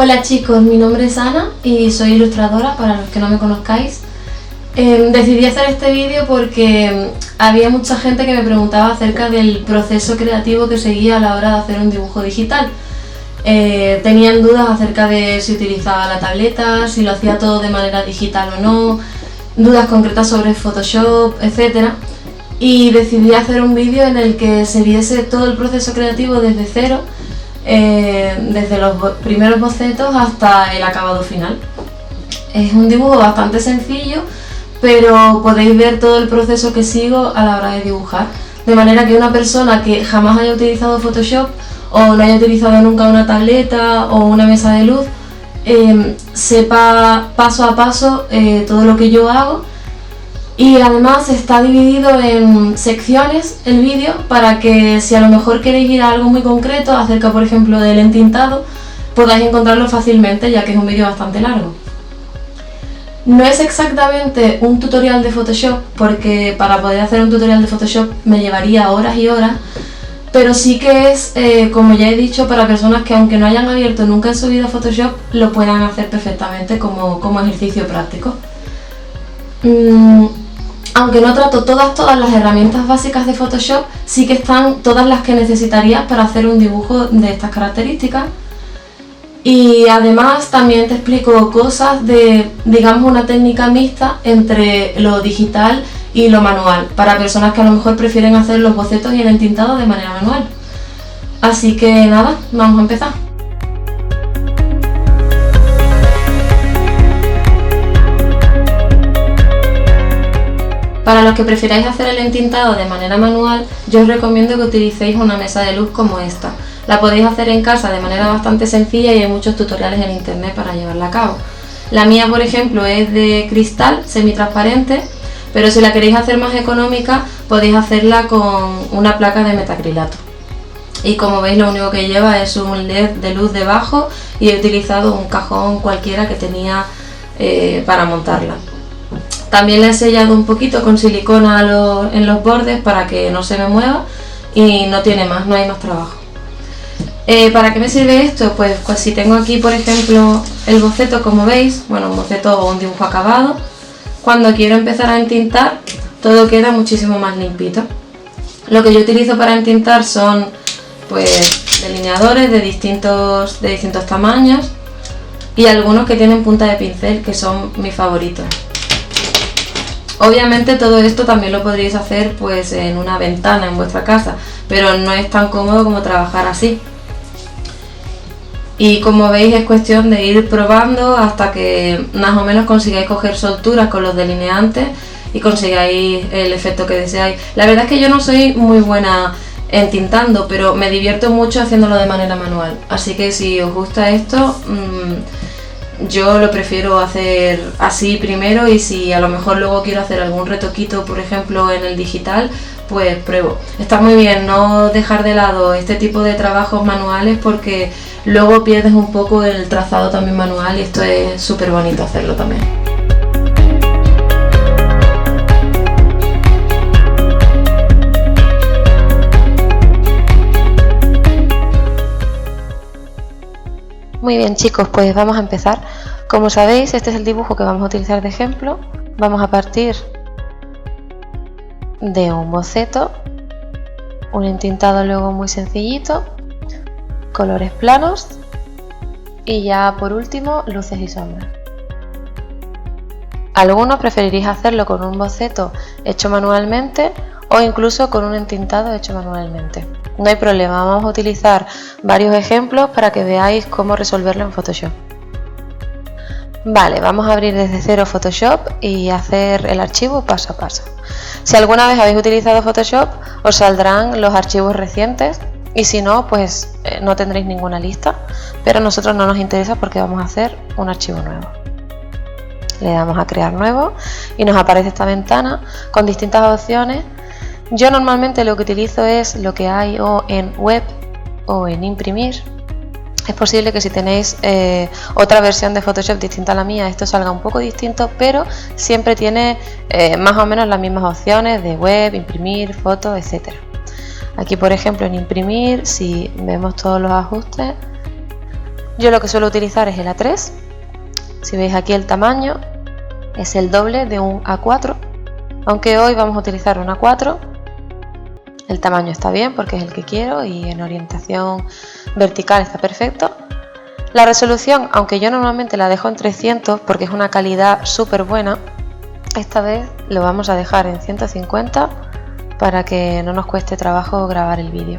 Hola chicos, mi nombre es Ana y soy ilustradora, para los que no me conozcáis. Decidí hacer este vídeo porque había mucha gente que me preguntaba acerca del proceso creativo que seguía a la hora de hacer un dibujo digital. Tenían dudas acerca de si utilizaba la tableta, si lo hacía todo de manera digital o no, dudas concretas sobre Photoshop, etc. Y decidí hacer un vídeo en el que se viese todo el proceso creativo desde cero, desde los primeros bocetos hasta el acabado final. Es un dibujo bastante sencillo, pero podéis ver todo el proceso que sigo a la hora de dibujar, de manera que una persona que jamás haya utilizado Photoshop o no haya utilizado nunca una tableta o una mesa de luz sepa paso a paso todo lo que yo hago. Y además está dividido en secciones el vídeo para que si a lo mejor queréis ir a algo muy concreto acerca, por ejemplo, del entintado, podáis encontrarlo fácilmente, ya que es un vídeo bastante largo. No es exactamente un tutorial de Photoshop, porque para poder hacer un tutorial de Photoshop me llevaría horas y horas, pero sí que es, como ya he dicho, para personas que aunque no hayan abierto nunca en su vida Photoshop, lo puedan hacer perfectamente como ejercicio práctico. Aunque no trato todas las herramientas básicas de Photoshop, sí que están todas las que necesitarías para hacer un dibujo de estas características. Y además también te explico cosas de, digamos, una técnica mixta entre lo digital y lo manual, para personas que a lo mejor prefieren hacer los bocetos y el entintado de manera manual. Así que nada, vamos a empezar. Para los que prefiráis hacer el entintado de manera manual, yo os recomiendo que utilicéis una mesa de luz como esta. La podéis hacer en casa de manera bastante sencilla y hay muchos tutoriales en internet para llevarla a cabo. La mía, por ejemplo, es de cristal semitransparente, pero si la queréis hacer más económica, podéis hacerla con una placa de metacrilato. Y como veis, lo único que lleva es un LED de luz debajo y he utilizado un cajón cualquiera que tenía para montarla. También le he sellado un poquito con silicona en los bordes para que no se me mueva y no tiene más, no hay más trabajo. ¿Para qué me sirve esto? Pues si tengo aquí, por ejemplo, el boceto, como veis, bueno, un boceto o un dibujo acabado, cuando quiero empezar a entintar todo queda muchísimo más limpito. Lo que yo utilizo para entintar son pues delineadores de distintos tamaños y algunos que tienen punta de pincel, que son mis favoritos. Obviamente todo esto también lo podríais hacer pues en una ventana en vuestra casa, pero no es tan cómodo como trabajar así. Y como veis, es cuestión de ir probando hasta que más o menos consigáis coger solturas con los delineantes y consigáis el efecto que deseáis. La verdad es que yo no soy muy buena entintando, pero me divierto mucho haciéndolo de manera manual. Así que si os gusta esto, yo lo prefiero hacer así primero, y si a lo mejor luego quiero hacer algún retoquito, por ejemplo en el digital, pues pruebo. Está muy bien no dejar de lado este tipo de trabajos manuales, porque luego pierdes un poco el trazado también manual, y esto es súper bonito hacerlo también. Muy bien chicos, pues vamos a empezar. Como sabéis, este es el dibujo que vamos a utilizar de ejemplo. Vamos a partir de un boceto, un entintado luego muy sencillito, colores planos y ya por último luces y sombras. Algunos preferiréis hacerlo con un boceto hecho manualmente o incluso con un entintado hecho manualmente. No hay problema, vamos a utilizar varios ejemplos para que veáis cómo resolverlo en Photoshop. Vale, vamos a abrir desde cero Photoshop y hacer el archivo paso a paso. Si alguna vez habéis utilizado Photoshop, os saldrán los archivos recientes, y si no, pues no tendréis ninguna lista, pero a nosotros no nos interesa porque vamos a hacer un archivo nuevo. Le damos a crear nuevo y nos aparece esta ventana con distintas opciones. Yo normalmente lo que utilizo es lo que hay o en web o en imprimir. Es posible que si tenéis otra versión de Photoshop distinta a la mía, esto salga un poco distinto, pero siempre tiene más o menos las mismas opciones de web, imprimir, foto, etc. Aquí, por ejemplo, en imprimir, si vemos todos los ajustes, Yo lo que suelo utilizar es el A3. Si veis aquí el tamaño es el doble de un A4, aunque hoy vamos a utilizar un A4. El tamaño está bien porque es el que quiero y en orientación vertical está perfecto. La resolución, aunque yo normalmente la dejo en 300 porque es una calidad súper buena, esta vez lo vamos a dejar en 150 para que no nos cueste trabajo grabar el vídeo.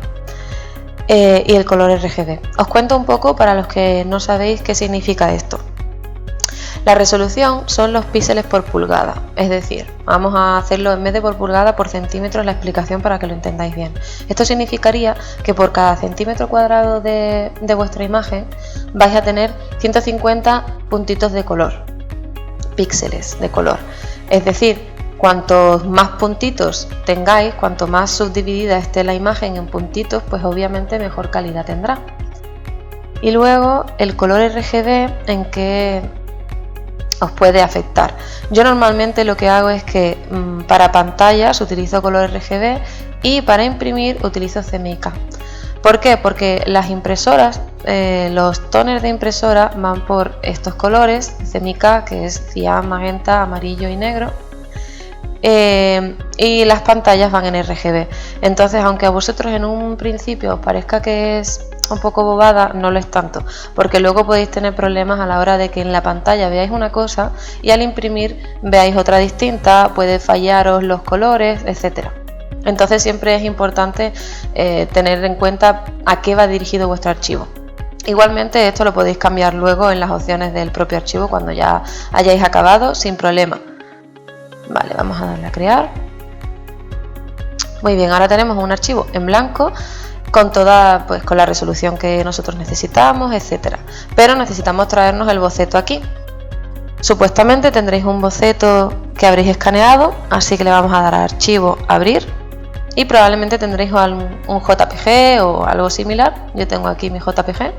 Y el color RGB. Os cuento un poco para los que no sabéis qué significa esto. La resolución son los píxeles por pulgada, es decir, vamos a hacerlo en vez de por pulgada por centímetros la explicación para que lo entendáis bien. Esto significaría que por cada centímetro cuadrado de vuestra imagen vais a tener 150 puntitos de color, píxeles de color. Es decir, cuantos más puntitos tengáis, cuanto más subdividida esté la imagen en puntitos, pues obviamente mejor calidad tendrá. Y luego el color RGB en que os puede afectar. Yo normalmente lo que hago es que para pantallas utilizo color RGB y para imprimir utilizo CMYK. ¿Por qué? Porque las impresoras, los toners de impresora van por estos colores, CMYK, que es cian, magenta, amarillo y negro, y las pantallas van en RGB. Entonces, aunque a vosotros en un principio os parezca que es un poco bobada, no lo es tanto, porque luego podéis tener problemas a la hora de que en la pantalla veáis una cosa y al imprimir veáis otra distinta, puede fallaros los colores, etcétera. Entonces siempre es importante tener en cuenta a qué va dirigido vuestro archivo. Igualmente esto lo podéis cambiar luego en las opciones del propio archivo cuando ya hayáis acabado sin problema. Vale, vamos a darle a crear. Muy bien, ahora tenemos un archivo en blanco con toda, pues con la resolución que nosotros necesitamos, etcétera. Pero necesitamos traernos el boceto aquí. Supuestamente tendréis un boceto que habréis escaneado, así que le vamos a dar a archivo, abrir, y probablemente tendréis un JPG o algo similar. Yo tengo aquí mi JPG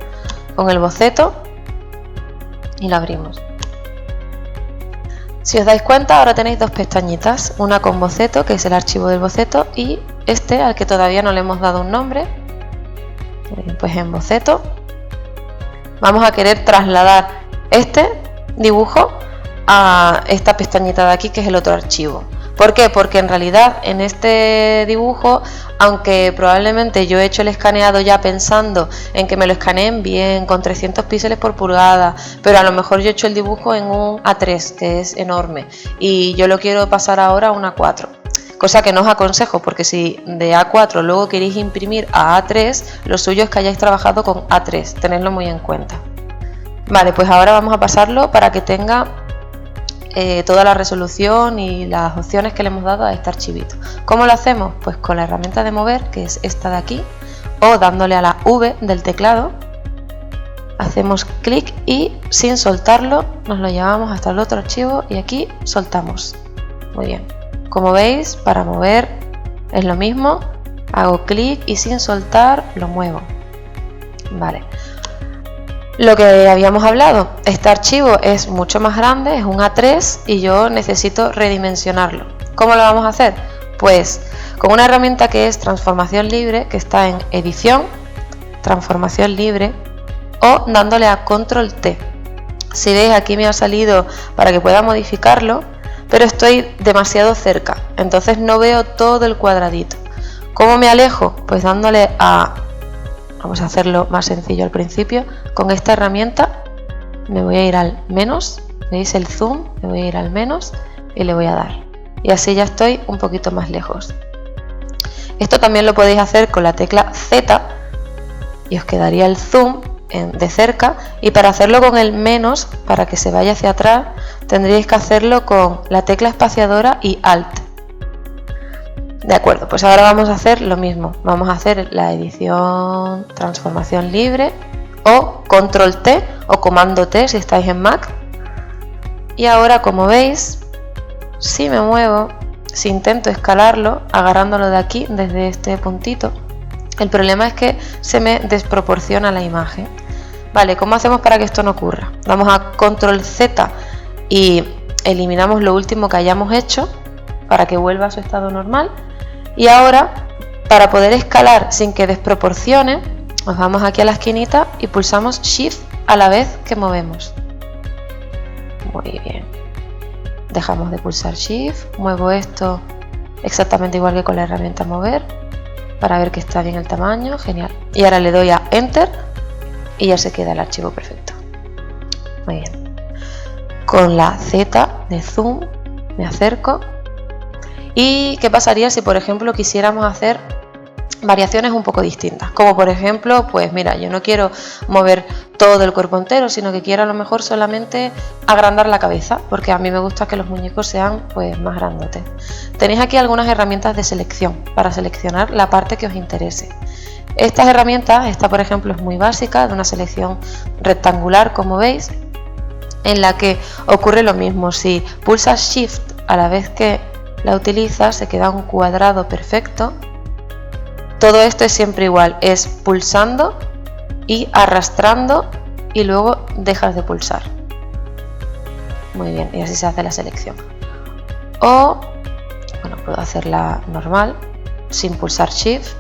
con el boceto y lo abrimos. Si os dais cuenta, ahora tenéis dos pestañitas, una con boceto, que es el archivo del boceto, y este al que todavía no le hemos dado un nombre. Pues en boceto vamos a querer trasladar este dibujo a esta pestañita de aquí, que es el otro archivo. ¿Por qué? Porque en realidad en este dibujo, aunque probablemente yo he hecho el escaneado ya pensando en que me lo escaneen bien, con 300 píxeles por pulgada, pero a lo mejor yo he hecho el dibujo en un A3, que es enorme, y yo lo quiero pasar ahora a un A4. Cosa que no os aconsejo, porque si de A4 luego queréis imprimir a A3, lo suyo es que hayáis trabajado con A3, tenedlo muy en cuenta. Vale, pues ahora vamos a pasarlo para que tenga toda la resolución y las opciones que le hemos dado a este archivito. ¿Cómo lo hacemos? Pues con la herramienta de mover, que es esta de aquí, o dándole a la V del teclado, hacemos clic y sin soltarlo nos lo llevamos hasta el otro archivo y aquí soltamos. Muy bien. Como veis, para mover es lo mismo, hago clic y sin soltar lo muevo. Vale. Lo que habíamos hablado, este archivo es mucho más grande, es un A3 y yo necesito redimensionarlo. ¿Cómo lo vamos a hacer? Pues con una herramienta que es transformación libre, que está en edición, transformación libre, o dándole a control T. Si veis, aquí me ha salido para que pueda modificarlo, pero estoy demasiado cerca, entonces no veo todo el cuadradito. ¿Cómo me alejo? Pues dándole a... Vamos a hacerlo más sencillo al principio. Con esta herramienta me voy a ir al menos, ¿veis el zoom? Me voy a ir al menos y le voy a dar. Y así ya estoy un poquito más lejos. Esto también lo podéis hacer con la tecla Z y os quedaría el zoom de cerca, y para hacerlo con el menos, para que se vaya hacia atrás, tendríais que hacerlo con la tecla espaciadora y Alt. De acuerdo, pues ahora vamos a hacer lo mismo. Vamos a hacer la edición, transformación libre, o control T o comando T si estáis en Mac. Y ahora, como veis, si me muevo, si intento escalarlo agarrándolo de aquí, desde este puntito, el problema es que se me desproporciona la imagen. Vale, ¿cómo hacemos para que esto no ocurra? Vamos a control Z y eliminamos lo último que hayamos hecho para que vuelva a su estado normal. Y ahora, para poder escalar sin que desproporcione, nos vamos aquí a la esquinita y pulsamos Shift a la vez que movemos. Muy bien. Dejamos de pulsar Shift, muevo esto exactamente igual que con la herramienta mover para ver que está bien el tamaño, genial. Y ahora le doy a Enter y ya se queda el archivo perfecto. Muy bien. Con la Z de zoom me acerco. ¿Y qué pasaría si por ejemplo quisiéramos hacer variaciones un poco distintas? Como por ejemplo, pues mira, yo no quiero mover todo el cuerpo entero, sino que quiero a lo mejor solamente agrandar la cabeza, porque a mí me gusta que los muñecos sean pues más grandotes. Tenéis aquí algunas herramientas de selección para seleccionar la parte que os interese. Estas herramientas, esta por ejemplo es muy básica, de una selección rectangular como veis, en la que ocurre lo mismo. Si pulsas Shift a la vez que la utilizas, se queda un cuadrado perfecto. Todo esto es siempre igual, es pulsando y arrastrando y luego dejas de pulsar. Muy bien, y así se hace la selección. O, bueno, puedo hacerla normal, sin pulsar Shift,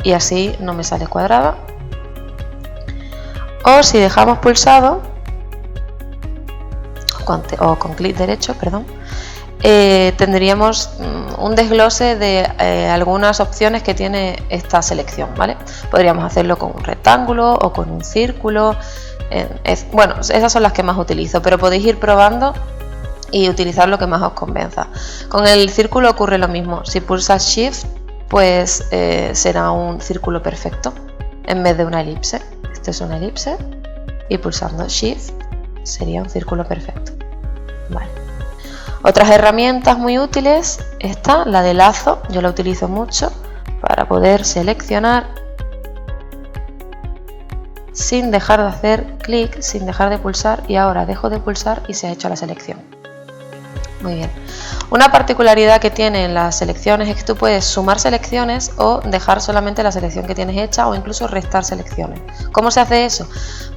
y así no me sale cuadrada. O si dejamos pulsado, o con clic derecho, perdón, tendríamos un desglose de algunas opciones que tiene esta selección, ¿vale? Podríamos hacerlo con un rectángulo o con un círculo. Bueno, esas son las que más utilizo, pero podéis ir probando y utilizar lo que más os convenza. Con el círculo ocurre lo mismo. Si pulsas Shift, pues será un círculo perfecto en vez de una elipse. Esto es una elipse y pulsando Shift sería un círculo perfecto. Vale. Otras herramientas muy útiles, esta, la de lazo, yo la utilizo mucho para poder seleccionar sin dejar de hacer clic, sin dejar de pulsar, y ahora dejo de pulsar y se ha hecho la selección. Muy bien. Una particularidad que tienen las selecciones es que tú puedes sumar selecciones o dejar solamente la selección que tienes hecha, o incluso restar selecciones. ¿Cómo se hace eso?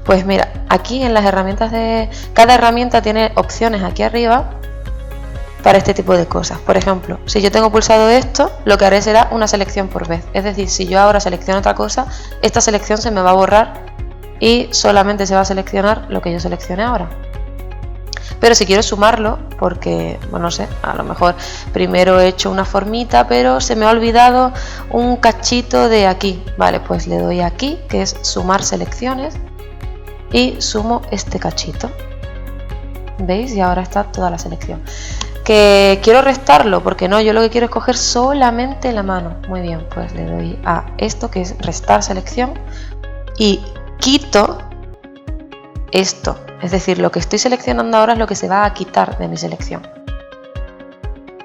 Pues mira, aquí en las herramientas de cada herramienta tiene opciones aquí arriba para este tipo de cosas. Por ejemplo, si yo tengo pulsado esto, lo que haré será una selección por vez. Es decir, si yo ahora selecciono otra cosa, esta selección se me va a borrar y solamente se va a seleccionar lo que yo seleccione ahora. Pero si quiero sumarlo, porque, bueno, no sé, a lo mejor primero he hecho una formita, pero se me ha olvidado un cachito de aquí. Vale, pues le doy aquí, que es sumar selecciones, y sumo este cachito. ¿Veis? Y ahora está toda la selección. Que quiero restarlo, porque no, yo lo que quiero es coger solamente la mano. Muy bien, pues le doy a esto, que es restar selección, y quito esto. Es decir, lo que estoy seleccionando ahora es lo que se va a quitar de mi selección.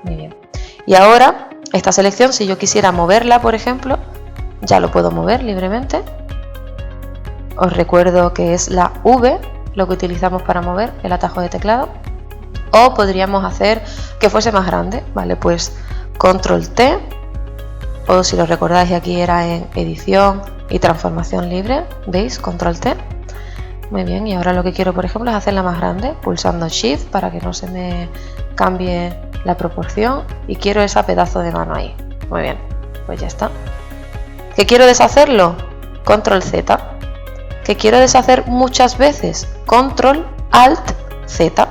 Muy bien. Y ahora, esta selección, si yo quisiera moverla, por ejemplo, ya lo puedo mover libremente. Os recuerdo que es la V lo que utilizamos para mover el atajo de teclado. O podríamos hacer que fuese más grande. Vale, pues Control T. O si lo recordáis, aquí era en edición y transformación libre. ¿Veis? Control T. Muy bien, y ahora lo que quiero, por ejemplo, es hacerla más grande, pulsando Shift para que no se me cambie la proporción, y quiero ese pedazo de mano ahí. Muy bien, pues ya está. ¿Que quiero deshacerlo? Control Z. ¿Que quiero deshacer muchas veces? Control Alt Z.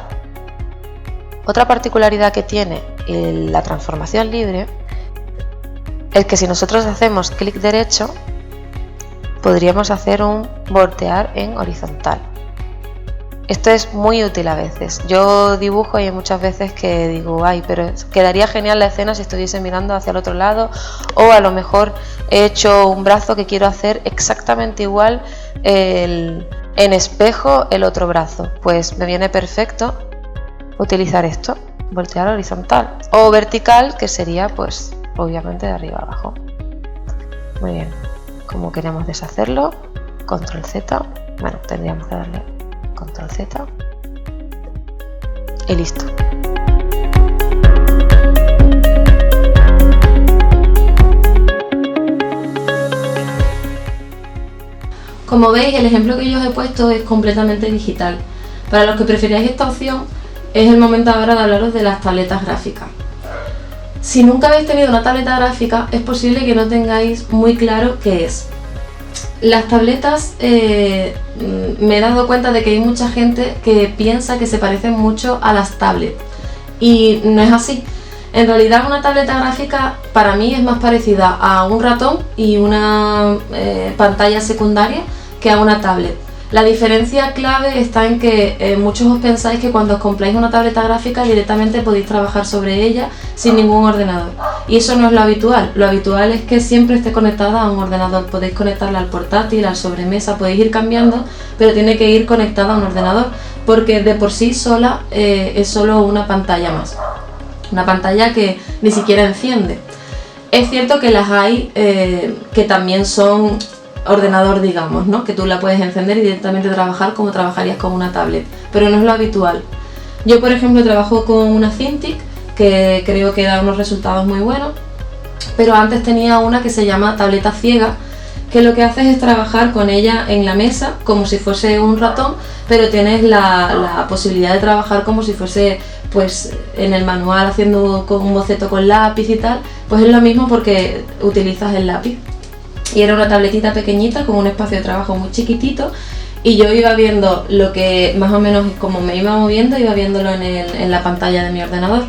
Otra particularidad que tiene la transformación libre es que si nosotros hacemos clic derecho, podríamos hacer un voltear en horizontal. Esto es muy útil a veces. Yo dibujo y hay muchas veces que digo, ay, pero quedaría genial la escena si estuviese mirando hacia el otro lado, o a lo mejor he hecho un brazo que quiero hacer exactamente igual en espejo el otro brazo. Pues me viene perfecto utilizar esto, voltear horizontal, o vertical, que sería pues obviamente de arriba a abajo. Muy bien. Como queremos deshacerlo, Control Z, bueno, tendríamos que darle Control Z y listo. Como veis, el ejemplo que yo os he puesto es completamente digital. Para los que preferáis esta opción, es el momento ahora de hablaros de las tabletas gráficas. Si nunca habéis tenido una tableta gráfica, es posible que no tengáis muy claro qué es. Las tabletas, me he dado cuenta de que hay mucha gente que piensa que se parecen mucho a las tablets y no es así. En realidad una tableta gráfica para mí es más parecida a un ratón y una pantalla secundaria que a una tablet. La diferencia clave está en que muchos os pensáis que cuando os compráis una tableta gráfica directamente podéis trabajar sobre ella sin ningún ordenador. Y eso no es lo habitual. Lo habitual es que siempre esté conectada a un ordenador. Podéis conectarla al portátil, al sobremesa, podéis ir cambiando, pero tiene que ir conectada a un ordenador porque de por sí sola es solo una pantalla más. Una pantalla que ni siquiera enciende. Es cierto que las hay que también son ordenador, digamos, ¿no? Que tú la puedes encender y directamente trabajar como trabajarías con una tablet, pero no es lo habitual. Yo, por ejemplo, trabajo con una Cintiq que creo que da unos resultados muy buenos, pero antes tenía una que se llama tableta ciega, que lo que haces es trabajar con ella en la mesa como si fuese un ratón, pero tienes la posibilidad de trabajar como si fuese pues en el manual haciendo con un boceto con lápiz y tal, pues es lo mismo porque utilizas el lápiz. Y era una tabletita pequeñita con un espacio de trabajo muy chiquitito y yo iba viendo lo que más o menos como me iba moviendo, iba viéndolo en la pantalla de mi ordenador.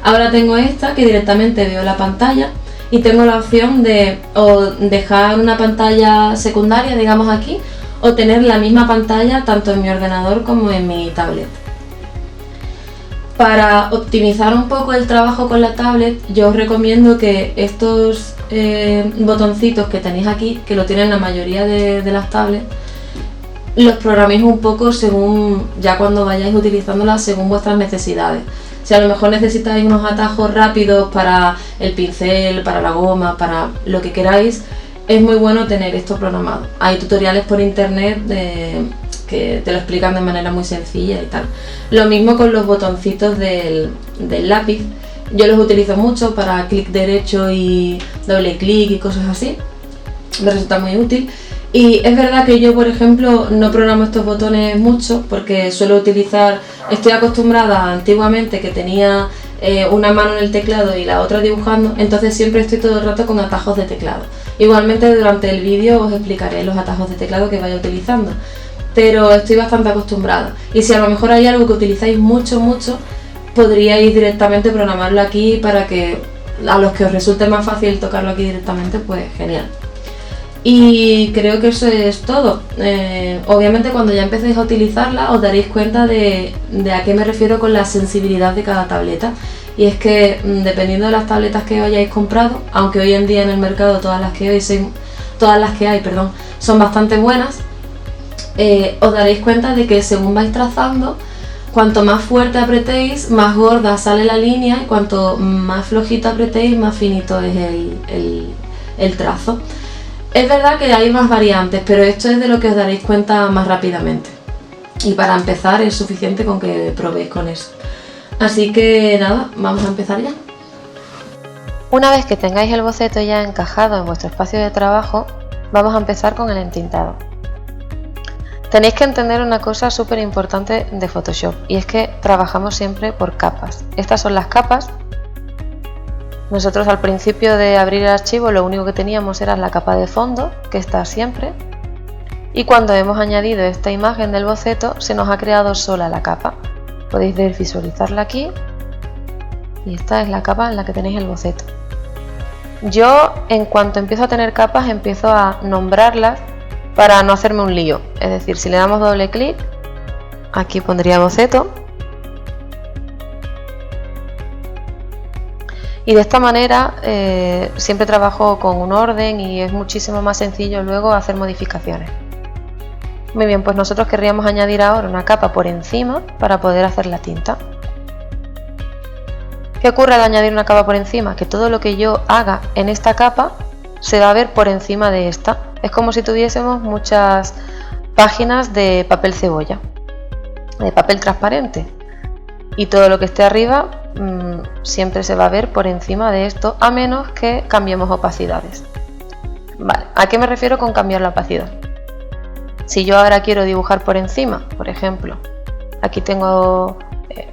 Ahora tengo esta que directamente veo la pantalla y tengo la opción de o dejar una pantalla secundaria, digamos aquí, o tener la misma pantalla tanto en mi ordenador como en mi tablet. Para optimizar un poco el trabajo con la tablet, yo os recomiendo que estos botoncitos que tenéis aquí, que lo tienen la mayoría de las tablets, los programéis un poco según, ya cuando vayáis utilizándolas, según vuestras necesidades. Si a lo mejor necesitáis unos atajos rápidos para el pincel, para la goma, para lo que queráis, es muy bueno tener esto programado. Hay tutoriales por internet que te lo explican de manera muy sencilla y tal. Lo mismo con los botoncitos del lápiz. Yo los utilizo mucho para clic derecho y doble clic y cosas así. Me resulta muy útil. Y es verdad que yo, por ejemplo, no programo estos botones mucho porque suelo utilizar, estoy acostumbrada antiguamente que tenía una mano en el teclado y la otra dibujando, entonces siempre estoy todo el rato con atajos de teclado. Igualmente durante el vídeo os explicaré los atajos de teclado que vaya utilizando, pero estoy bastante acostumbrada. Y si a lo mejor hay algo que utilizáis mucho, podríais directamente programarlo aquí para que a los que os resulte más fácil tocarlo aquí directamente, pues genial. Y creo que eso es todo. Obviamente cuando ya empecéis a utilizarla os daréis cuenta de a qué me refiero con la sensibilidad de cada tableta. Y es que dependiendo de las tabletas que hayáis comprado, aunque hoy en día en el mercado todas las que hay son bastante buenas, os daréis cuenta de que según vais trazando, cuanto más fuerte apretéis, más gorda sale la línea, y cuanto más flojito apretéis, más finito es el trazo. Es verdad que hay más variantes, pero esto es de lo que os daréis cuenta más rápidamente. Y para empezar es suficiente con que probéis con eso. Así que nada, vamos a empezar ya. Una vez que tengáis el boceto ya encajado en vuestro espacio de trabajo, vamos a empezar con el entintado. Tenéis que entender una cosa súper importante de Photoshop, y es que trabajamos siempre por capas. Estas son las capas. Nosotros al principio de abrir el archivo lo único que teníamos era la capa de fondo, que está siempre, y cuando hemos añadido esta imagen del boceto se nos ha creado sola la capa. Podéis visualizarla aquí, y esta es la capa en la que tenéis el boceto. Yo, en cuanto empiezo a tener capas, empiezo a nombrarlas para no hacerme un lío. Es decir, si le damos doble clic, aquí pondría boceto. Y de esta manera siempre trabajo con un orden y es muchísimo más sencillo luego hacer modificaciones. Muy bien, pues nosotros querríamos añadir ahora una capa por encima para poder hacer la tinta. ¿Qué ocurre al añadir una capa por encima? Que todo lo que yo haga en esta capa se va a ver por encima de esta. Es como si tuviésemos muchas páginas de papel cebolla, de papel transparente. Y todo lo que esté arriba siempre se va a ver por encima de esto, a menos que cambiemos opacidades. Vale, ¿a qué me refiero con cambiar la opacidad? Si yo ahora quiero dibujar por encima, por ejemplo, aquí tengo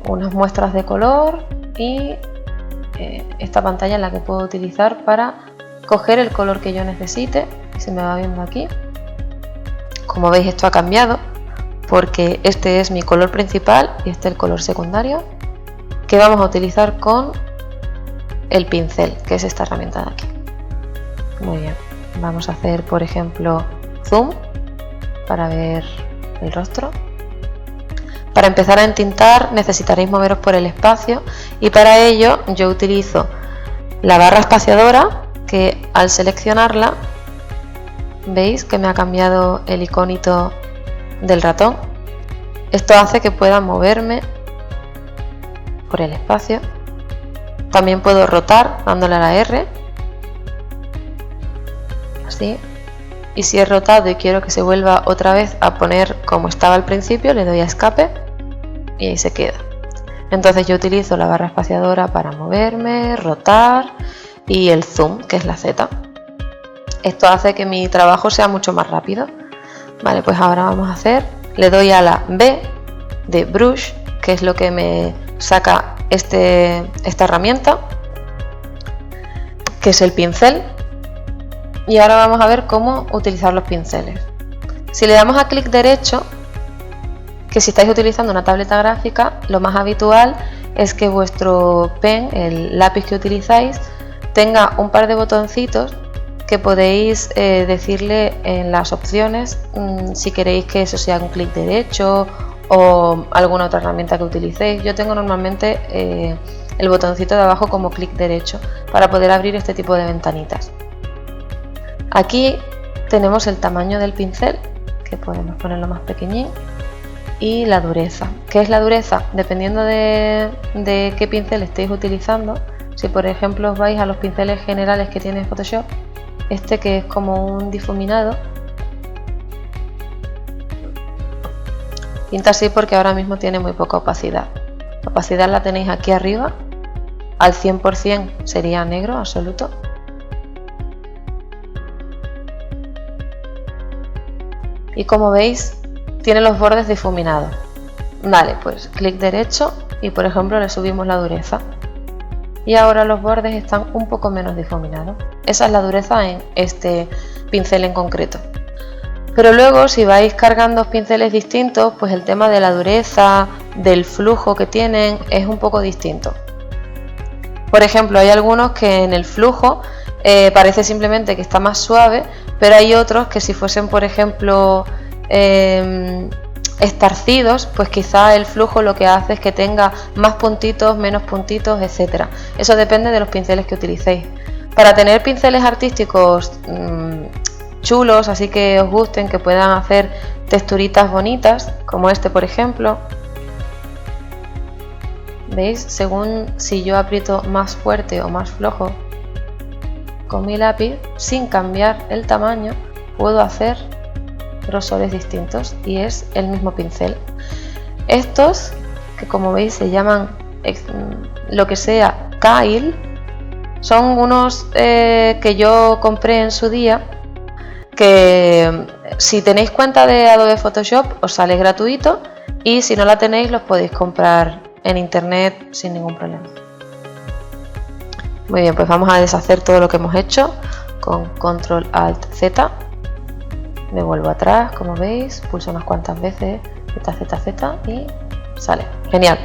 unas muestras de color y esta pantalla en la que puedo utilizar para coger el color que yo necesite, y se me va viendo aquí, Como veis, esto ha cambiado porque este es mi color principal y este es el color secundario que vamos a utilizar con el pincel, que es esta herramienta de aquí. Muy bien, vamos a hacer, por ejemplo, zoom para ver el rostro. Para empezar a entintar necesitaréis moveros por el espacio y para ello yo utilizo la barra espaciadora, que al seleccionarla veis que me ha cambiado el iconito del ratón. Esto hace que pueda moverme por el espacio. También puedo rotar dándole a la R, así, y si he rotado y quiero que se vuelva otra vez a poner como estaba al principio, le doy a escape y ahí se queda. Entonces yo utilizo la barra espaciadora para moverme, rotar y el zoom, que es la Z. Esto hace que mi trabajo sea mucho más rápido. Vale, pues ahora vamos a hacer, le doy a la B de brush, que es lo que me saca esta herramienta, que es el pincel, y ahora vamos a ver cómo utilizar los pinceles. Si le damos a clic derecho, que si estáis utilizando una tableta gráfica, lo más habitual es que vuestro pen, el lápiz que utilizáis, tenga un par de botoncitos que podéis decirle en las opciones si queréis que eso sea un clic derecho o alguna otra herramienta que utilicéis. Yo tengo normalmente el botoncito de abajo como clic derecho para poder abrir este tipo de ventanitas. Aquí tenemos el tamaño del pincel, que podemos ponerlo más pequeñín, y la dureza. ¿Qué es la dureza? Dependiendo de qué pincel estéis utilizando. Si por ejemplo os vais a los pinceles generales que tiene Photoshop, este que es como un difuminado, pinta así porque ahora mismo tiene muy poca opacidad. La opacidad la tenéis aquí arriba, al 100% sería negro absoluto. Y como veis, tiene los bordes difuminados. Vale, pues clic derecho y por ejemplo le subimos la dureza. Y ahora los bordes están un poco menos difuminados. Esa es la dureza en este pincel en concreto. Pero luego si vais cargando pinceles distintos, pues el tema de la dureza, del flujo que tienen es un poco distinto. Por ejemplo, hay algunos que en el flujo parece simplemente que está más suave, pero hay otros que si fuesen, por ejemplo, estarcidos, pues quizá el flujo lo que hace es que tenga más puntitos, menos puntitos, etcétera. Eso depende de los pinceles que utilicéis. Para tener pinceles artísticos chulos, así que os gusten, que puedan hacer texturitas bonitas, como este por ejemplo, ¿veis? Según si yo aprieto más fuerte o más flojo con mi lápiz, sin cambiar el tamaño, puedo hacer grosores distintos y es el mismo pincel. Estos, que como veis se llaman lo que sea Kyle, son unos que yo compré en su día, que si tenéis cuenta de Adobe Photoshop os sale gratuito y si no la tenéis los podéis comprar en internet sin ningún problema. Muy bien, pues vamos a deshacer todo lo que hemos hecho con Control Alt Z. Me vuelvo atrás, como veis, pulso unas cuantas veces Z y sale. Genial.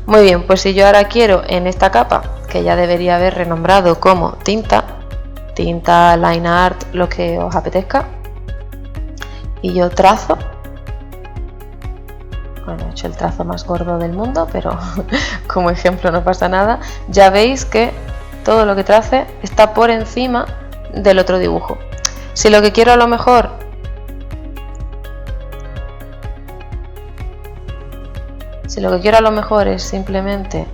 Muy bien, pues si yo ahora quiero en esta capa, que ya debería haber renombrado como tinta, line art, lo que os apetezca, y yo trazo, bueno, he hecho el trazo más gordo del mundo, pero como ejemplo no pasa nada, ya veis que todo lo que trace está por encima del otro dibujo. Si lo que quiero a lo mejor es simplemente,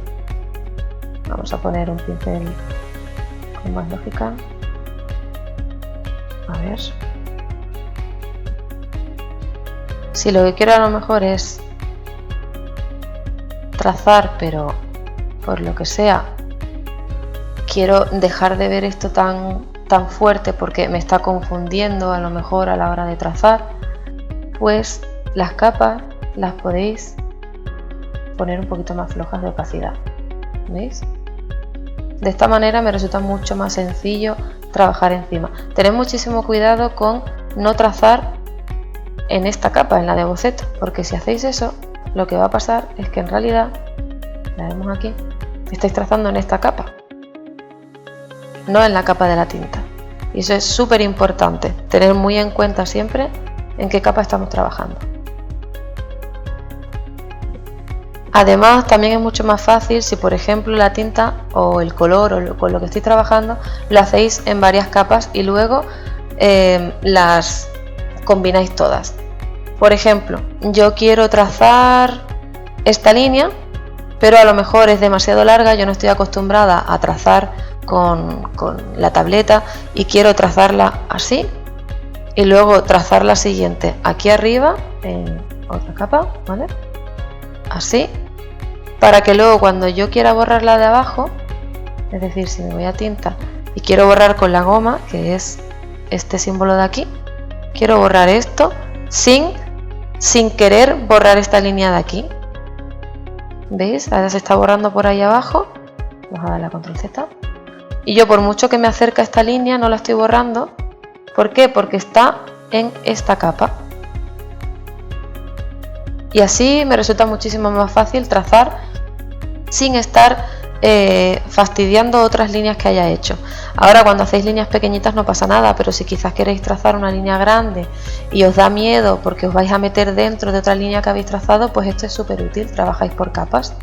vamos a poner un pincel con más lógica, a ver, si lo que quiero a lo mejor es trazar, pero por lo que sea quiero dejar de ver esto tan fuerte porque me está confundiendo a lo mejor a la hora de trazar, pues las capas las podéis poner un poquito más flojas de opacidad, ¿veis? De esta manera me resulta mucho más sencillo trabajar encima. Tened muchísimo cuidado con no trazar en esta capa, en la de boceto, porque si hacéis eso, lo que va a pasar es que en realidad, la vemos aquí, estáis trazando en esta capa, no en la capa de la tinta. Y eso es súper importante, tener muy en cuenta siempre en qué capa estamos trabajando. Además, también es mucho más fácil si, por ejemplo, la tinta o el color o con lo que estéis trabajando lo hacéis en varias capas y luego las combináis todas. Por ejemplo, yo quiero trazar esta línea, pero a lo mejor es demasiado larga, yo no estoy acostumbrada a trazar con la tableta y quiero trazarla así y luego trazar la siguiente aquí arriba en otra capa, ¿vale? Así, para que luego cuando yo quiera borrar la de abajo, es decir, si me voy a tinta y quiero borrar con la goma, que es este símbolo de aquí, quiero borrar esto sin querer borrar esta línea de aquí. ¿Veis? Ahora se está borrando por ahí abajo. Vamos a darle a control Z. Y yo, por mucho que me acerque a esta línea, no la estoy borrando. ¿Por qué? Porque está en esta capa. Y así me resulta muchísimo más fácil trazar sin estar fastidiando otras líneas que haya hecho. Ahora, cuando hacéis líneas pequeñitas no pasa nada, pero si quizás queréis trazar una línea grande y os da miedo porque os vais a meter dentro de otra línea que habéis trazado, pues esto es súper útil, trabajáis por capas.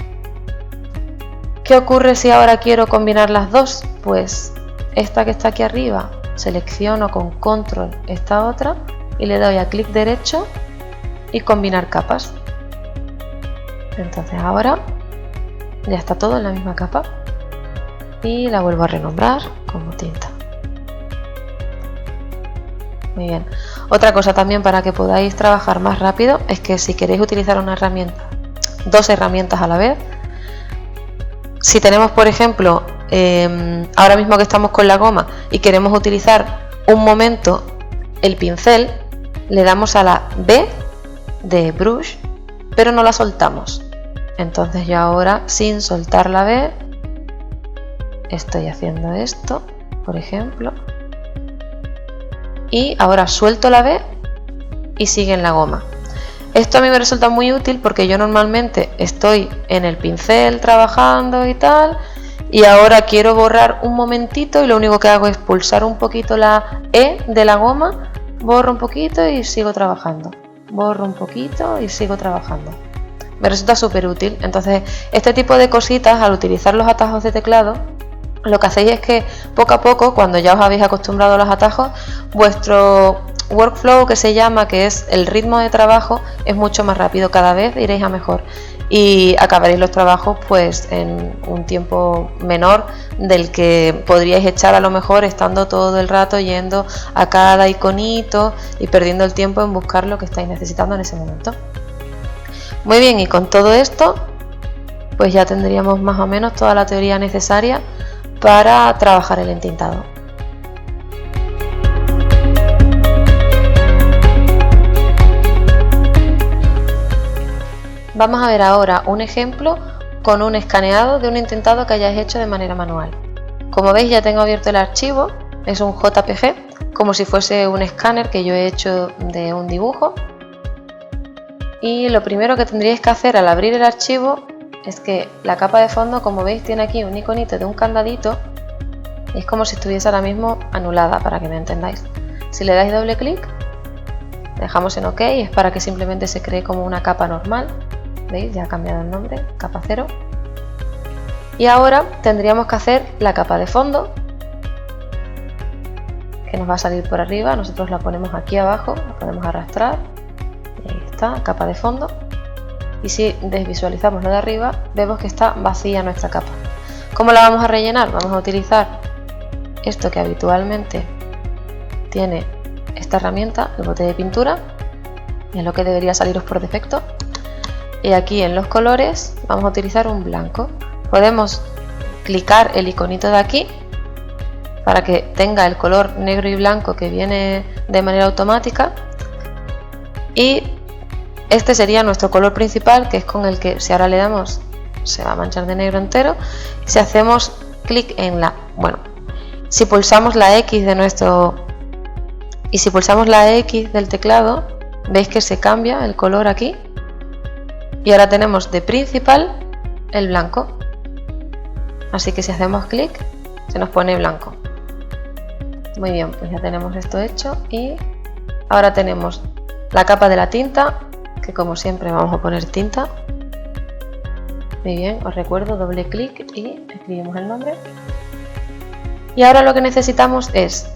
¿Qué ocurre si ahora quiero combinar las dos? Pues esta que está aquí arriba, selecciono con control esta otra y le doy a clic derecho y combinar capas. Entonces ahora ya está todo en la misma capa y la vuelvo a renombrar como tinta. Muy bien. Otra cosa también para que podáis trabajar más rápido es que si queréis utilizar una herramienta, dos herramientas a la vez, si tenemos, por ejemplo, ahora mismo que estamos con la goma y queremos utilizar un momento el pincel, le damos a la B de brush, pero no la soltamos. Entonces yo ahora, sin soltar la B, estoy haciendo esto, por ejemplo, y ahora suelto la B y sigue en la goma. Esto a mí me resulta muy útil porque yo normalmente estoy en el pincel trabajando y tal, y ahora quiero borrar un momentito y lo único que hago es pulsar un poquito la E de la goma, borro un poquito y sigo trabajando, borro un poquito y sigo trabajando. Me resulta súper útil. Entonces, este tipo de cositas, al utilizar los atajos de teclado, lo que hacéis es que poco a poco, cuando ya os habéis acostumbrado a los atajos, vuestro workflow, que se llama, que es el ritmo de trabajo, es mucho más rápido, cada vez iréis a mejor y acabaréis los trabajos pues en un tiempo menor del que podríais echar a lo mejor estando todo el rato yendo a cada iconito y perdiendo el tiempo en buscar lo que estáis necesitando en ese momento. Muy bien, y con todo esto pues ya tendríamos más o menos toda la teoría necesaria para trabajar el entintado. Vamos a ver ahora un ejemplo con un escaneado de un entintado que hayáis hecho de manera manual. Como veis, ya tengo abierto el archivo, es un JPG, como si fuese un escáner que yo he hecho de un dibujo. Y lo primero que tendríais que hacer al abrir el archivo es que la capa de fondo, como veis, tiene aquí un iconito de un candadito. Es como si estuviese ahora mismo anulada, para que me entendáis. Si le dais doble clic, dejamos en OK, es para que simplemente se cree como una capa normal. ¿Veis? Ya ha cambiado el nombre, capa 0. Y ahora tendríamos que hacer la capa de fondo, que nos va a salir por arriba. Nosotros la ponemos aquí abajo, la podemos arrastrar. Y ahí está, capa de fondo. Y si desvisualizamos lo de arriba, vemos que está vacía nuestra capa. ¿Cómo la vamos a rellenar? Vamos a utilizar esto que habitualmente tiene esta herramienta, el bote de pintura, y es lo que debería saliros por defecto. Y aquí en los colores vamos a utilizar un blanco. Podemos clicar el iconito de aquí para que tenga el color negro y blanco que viene de manera automática. Y este sería nuestro color principal, que es con el que si ahora le damos se va a manchar de negro entero. Si hacemos clic en la, si pulsamos la X de nuestro, y si pulsamos la X del teclado, ¿Veis que se cambia el color aquí? Y ahora tenemos de principal el blanco. Así que si hacemos clic, se nos pone blanco. Muy bien, pues ya tenemos esto hecho y ahora tenemos la capa de la tinta, que como siempre vamos a poner tinta. Muy bien, os recuerdo, doble clic y escribimos el nombre. Y ahora lo que necesitamos es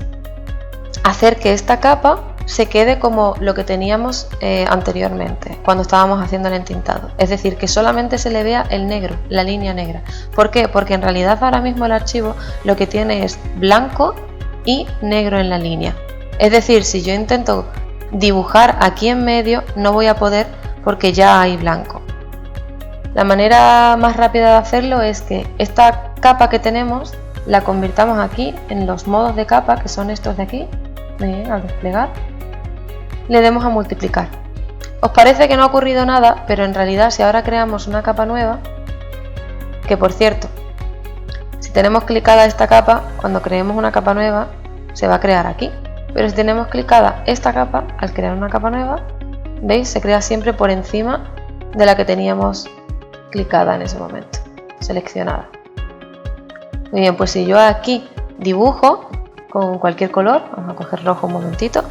hacer que esta capa se quede como lo que teníamos anteriormente, cuando estábamos haciendo el entintado. Es decir, que solamente se le vea el negro, la línea negra. ¿Por qué? Porque en realidad ahora mismo el archivo lo que tiene es blanco y negro en la línea. Es decir, si yo intento dibujar aquí en medio, no voy a poder porque ya hay blanco. La manera más rápida de hacerlo es que esta capa que tenemos la convirtamos aquí en los modos de capa, que son estos de aquí. Bien, al desplegar le demos a multiplicar. Os parece que no ha ocurrido nada, pero en realidad si ahora creamos una capa nueva, que por cierto, si tenemos clicada esta capa, cuando creemos una capa nueva se va a crear aquí, pero si tenemos clicada esta capa, al crear una capa nueva, veis, se crea siempre por encima de la que teníamos clicada en ese momento, seleccionada. Muy bien, pues si yo aquí dibujo con cualquier color, vamos a coger rojo un momentito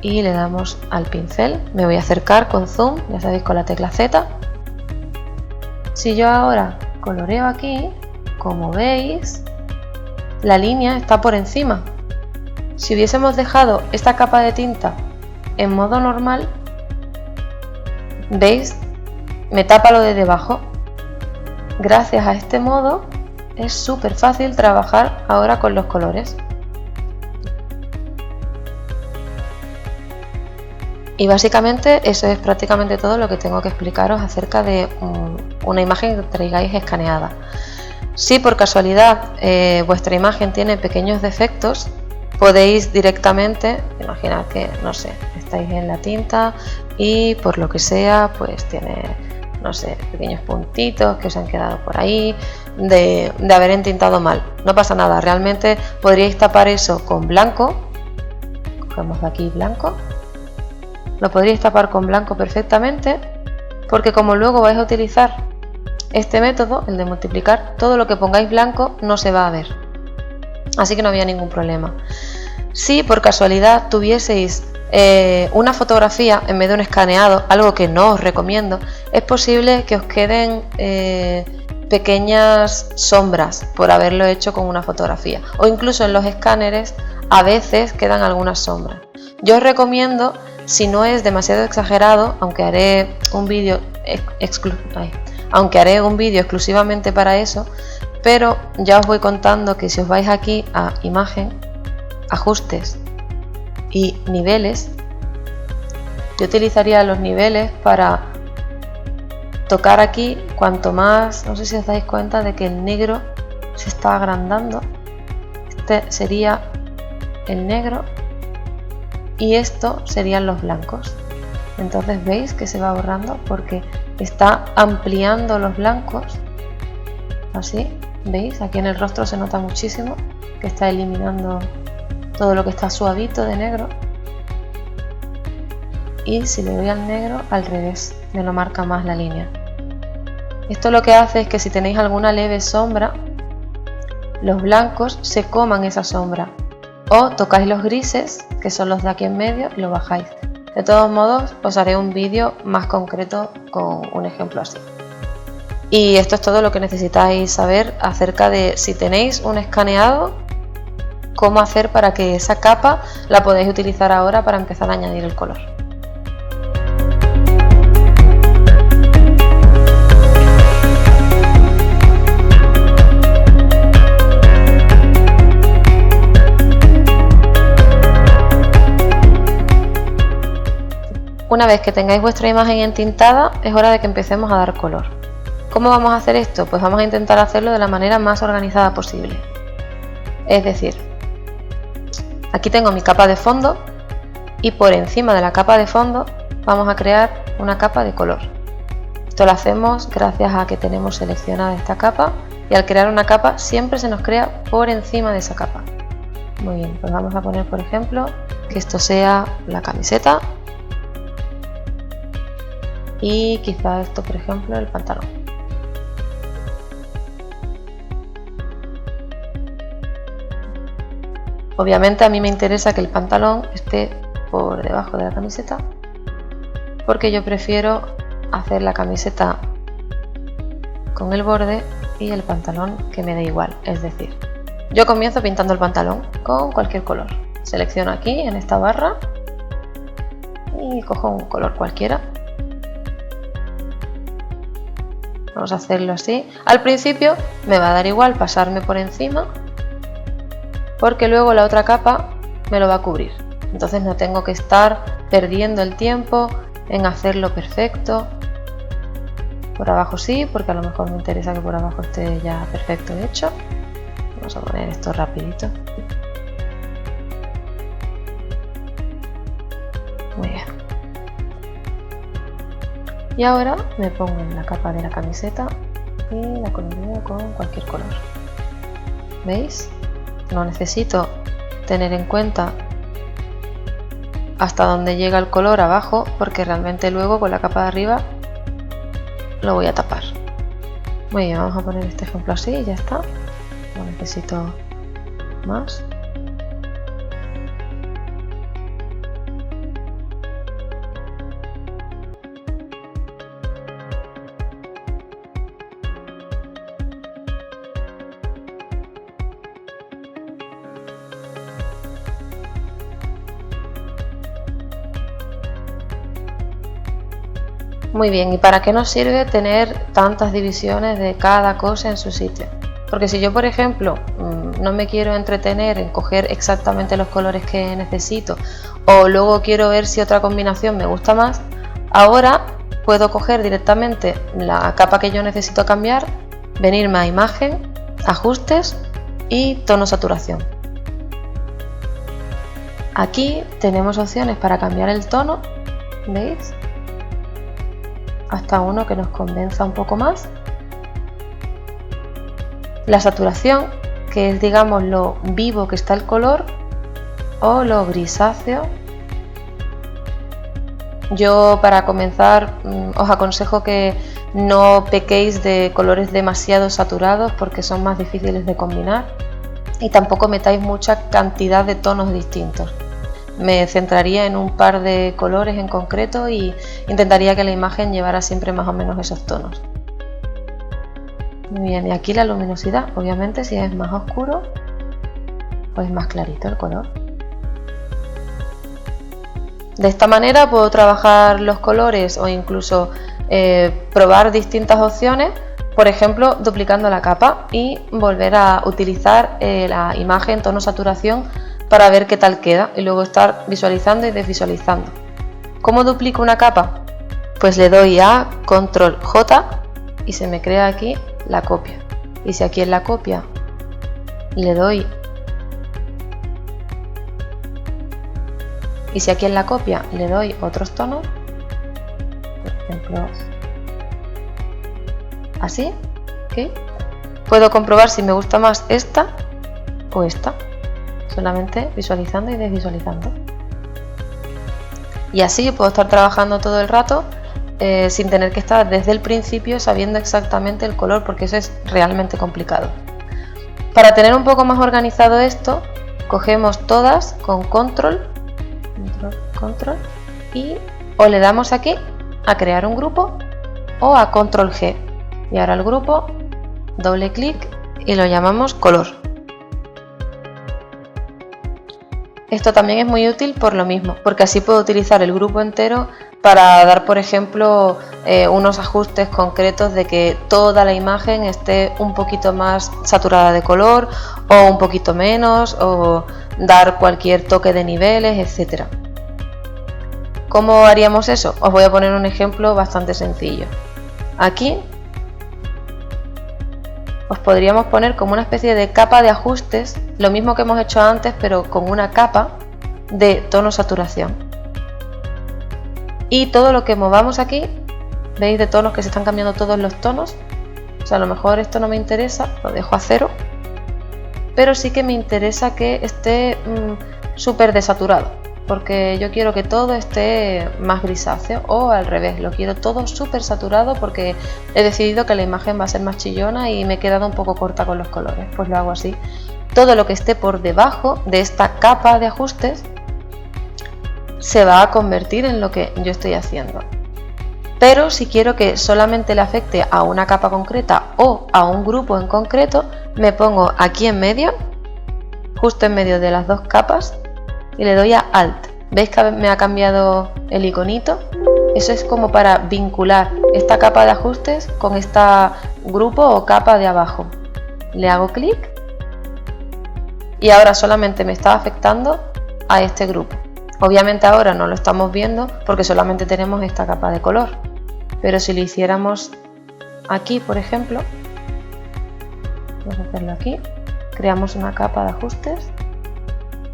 y le damos al pincel, me voy a acercar con zoom, ya sabéis, con la tecla Z. Si yo ahora coloreo aquí, como veis, la línea está por encima. Si hubiésemos dejado esta capa de tinta en modo normal, veis, me tapa lo de debajo. Gracias a este modo es súper fácil trabajar ahora con los colores. Y básicamente eso es prácticamente todo lo que tengo que explicaros acerca de una imagen que traigáis escaneada. Si por casualidad vuestra imagen tiene pequeños defectos, podéis directamente, imaginar que, no sé, estáis en la tinta y por lo que sea, pues tiene, no sé, pequeños puntitos que os han quedado por ahí de haber entintado mal. No pasa nada, realmente podríais tapar eso con blanco. Cogemos de aquí blanco. Lo podríais tapar con blanco perfectamente, porque como luego vais a utilizar este método, el de multiplicar, todo lo que pongáis blanco no se va a ver. Así que no había ningún problema. Si por casualidad tuvieseis una fotografía en vez de un escaneado, algo que no os recomiendo, es posible que os queden pequeñas sombras por haberlo hecho con una fotografía, o incluso en los escáneres a veces quedan algunas sombras. Yo os recomiendo, si no es demasiado exagerado, aunque haré un vídeo exclusivamente para eso, pero ya os voy contando que si os vais aquí a imagen, ajustes y niveles, yo utilizaría los niveles para tocar aquí. Cuanto más, no sé si os dais cuenta de que el negro se está agrandando, este sería el negro y esto serían los blancos. Entonces veis que se va borrando porque está ampliando los blancos. Así, veis, aquí en el rostro se nota muchísimo que está eliminando todo lo que está suavito de negro. Y si le doy al negro, al revés, me lo marca más la línea. Esto lo que hace es que si tenéis alguna leve sombra, los blancos se coman esa sombra. O tocáis los grises, que son los de aquí en medio, y lo bajáis. De todos modos, os haré un vídeo más concreto con un ejemplo así. Y esto es todo lo que necesitáis saber acerca de, si tenéis un escaneado, cómo hacer para que esa capa la podáis utilizar ahora para empezar a añadir el color. Una vez que tengáis vuestra imagen entintada, es hora de que empecemos a dar color. ¿Cómo vamos a hacer esto? Pues vamos a intentar hacerlo de la manera más organizada posible. Es decir, aquí tengo mi capa de fondo y por encima de la capa de fondo vamos a crear una capa de color. Esto lo hacemos gracias a que tenemos seleccionada esta capa y al crear una capa siempre se nos crea por encima de esa capa. Muy bien, pues vamos a poner por ejemplo que esto sea la camiseta. y quizá esto, por ejemplo, el pantalón. Obviamente a mí me interesa que el pantalón esté por debajo de la camiseta, porque yo prefiero hacer la camiseta con el borde y el pantalón que me dé igual. Es decir, yo comienzo pintando el pantalón con cualquier color. Selecciono aquí en esta barra y cojo un color cualquiera. Vamos a hacerlo así. Al principio me va a dar igual pasarme por encima, porque luego la otra capa me lo va a cubrir. Entonces no tengo que estar perdiendo el tiempo en hacerlo perfecto. Por abajo sí, porque a lo mejor me interesa que por abajo esté ya perfecto hecho. Vamos a poner esto rapidito. Muy bien. Y ahora me pongo en la capa de la camiseta y la coloreo con cualquier color. ¿Veis? No necesito tener en cuenta hasta dónde llega el color abajo, porque realmente luego con la capa de arriba lo voy a tapar. Muy bien, vamos a poner este ejemplo así y ya está. No necesito más. Muy bien, ¿y para qué nos sirve tener tantas divisiones de cada cosa en su sitio? Porque si yo, por ejemplo, no me quiero entretener en coger exactamente los colores que necesito, o luego quiero ver si otra combinación me gusta más, ahora puedo coger directamente la capa que yo necesito cambiar, venirme a imagen, ajustes y tono saturación. Aquí tenemos opciones para cambiar el tono, ¿veis? Hasta uno que nos convenza un poco más. La saturación, que es, digamos, lo vivo que está el color, o lo grisáceo. Yo, para comenzar, os aconsejo que no pequéis de colores demasiado saturados porque son más difíciles de combinar, y tampoco metáis mucha cantidad de tonos distintos. Me centraría en un par de colores en concreto y intentaría que la imagen llevara siempre más o menos esos tonos. Muy bien, y aquí la luminosidad, obviamente si es más oscuro, pues más clarito el color. De esta manera puedo trabajar los colores o incluso probar distintas opciones, por ejemplo duplicando la capa y volver a utilizar la imagen tono saturación para ver qué tal queda y luego estar visualizando y desvisualizando. ¿Cómo duplico una capa? Pues le doy a Control J y se me crea aquí la copia. Y si aquí en la copia le doy otros tonos, por ejemplo así, ¿okay? Puedo comprobar si me gusta más esta o esta, solamente visualizando y desvisualizando. Y así puedo estar trabajando todo el rato sin tener que estar desde el principio sabiendo exactamente el color, porque eso es realmente complicado. Para tener un poco más organizado esto, cogemos todas con control y o le damos aquí a crear un grupo o a control G, y ahora el grupo, doble clic y lo llamamos color. Esto también es muy útil por lo mismo, porque así puedo utilizar el grupo entero para dar, por ejemplo, unos ajustes concretos de que toda la imagen esté un poquito más saturada de color o un poquito menos, o dar cualquier toque de niveles, etc. ¿Cómo haríamos eso? Os voy a poner un ejemplo bastante sencillo. Aquí os podríamos poner como una especie de capa de ajustes, lo mismo que hemos hecho antes, pero con una capa de tono saturación. Y todo lo que movamos aquí, veis de tonos que se están cambiando todos los tonos. O sea, a lo mejor esto no me interesa, lo dejo a 0, pero sí que me interesa que esté súper desaturado. porque yo quiero que todo esté más grisáceo, o al revés, lo quiero todo súper saturado porque he decidido que la imagen va a ser más chillona y me he quedado un poco corta con los colores, pues lo hago así. Todo lo que esté por debajo de esta capa de ajustes se va a convertir en lo que yo estoy haciendo. Pero si quiero que solamente le afecte a una capa concreta o a un grupo en concreto, me pongo aquí en medio, justo en medio de las dos capas, y le doy a Alt. ¿Veis que me ha cambiado el iconito? Eso es como para vincular esta capa de ajustes con este grupo o capa de abajo. Le hago clic y ahora solamente me está afectando a este grupo. Obviamente ahora no lo estamos viendo porque solamente tenemos esta capa de color, pero si lo hiciéramos aquí, por ejemplo, vamos a hacerlo aquí, creamos una capa de ajustes